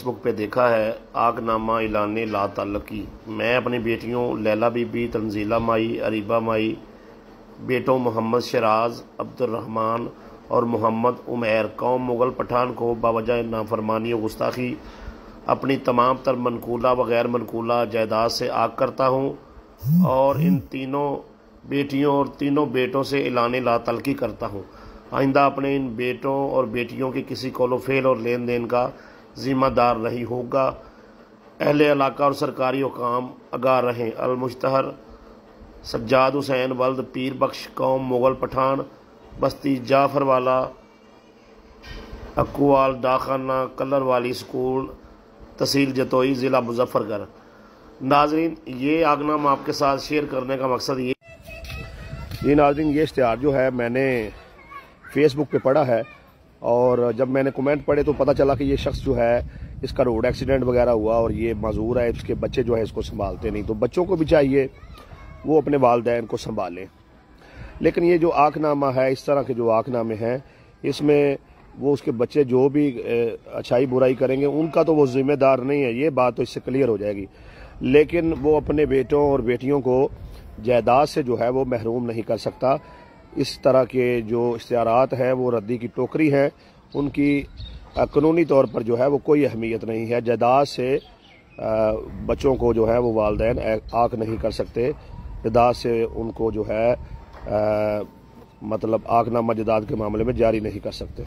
Facebook पे देखा है आगनामा ऐलान ला तल्लकी। मैं अपनी बेटियों लैला बीबी, तंजीला माई, अरीबा माई, बेटों मोहम्मद शराज, अब्दुर्रहमान और मोहम्मद उमैर कौम मुगल पठान को बावजह नाफरमानी और गुस्ताखी अपनी तमाम तर मनकूला व गैर मनकूला जायदाद से आग करता हूँ और इन तीनों बेटियों और तीनों बेटों से ऐलान ला तल्लकी करता हूँ। आइंदा अपने इन बेटों और बेटियों के किसी कौलो फेल और लेन देन का जिम्मेदार नहीं होगा। अहले इलाका और सरकारी हुकाम आगाह रहें। अल-मुश्तहर सज्जाद हुसैन वल्द पीर बख्श कौम मुगल पठान, बस्ती जाफर वाला, अक्वाल डाखाना, कलर वाली स्कूल, तहसील जतोई, ज़िला मुजफ्फरगढ़। नाजरीन, ये आगनामा आपके साथ शेयर करने का मकसद ये नाजरीन, ये इश्तिहार जो है मैंने फेसबुक पे पढ़ा है और जब मैंने कमेंट पढ़े तो पता चला कि ये शख्स जो है इसका रोड एक्सीडेंट वगैरह हुआ और ये माजूर है, इसके बच्चे जो है इसको संभालते नहीं, तो बच्चों को भी चाहिए वो अपने वालिदैन को संभालें। लेकिन ये जो आगनामा है, इस तरह के जो आगनामे हैं, इसमें वो उसके बच्चे जो भी अच्छाई बुराई करेंगे उनका तो वो जिम्मेदार नहीं है, ये बात तो इससे क्लियर हो जाएगी। लेकिन वो अपने बेटों और बेटियों को जायदाद से जो है वो महरूम नहीं कर सकता। इस तरह के जो इश्तिहारात हैं वो रद्दी की टोकरी हैं, उनकी कानूनी तौर पर जो है वो कोई अहमियत नहीं है। जायदाद से बच्चों को जो है वो वालिदैन आग नहीं कर सकते, जायदाद से उनको जो है मतलब आगनामा जायदाद के मामले में जारी नहीं कर सकते।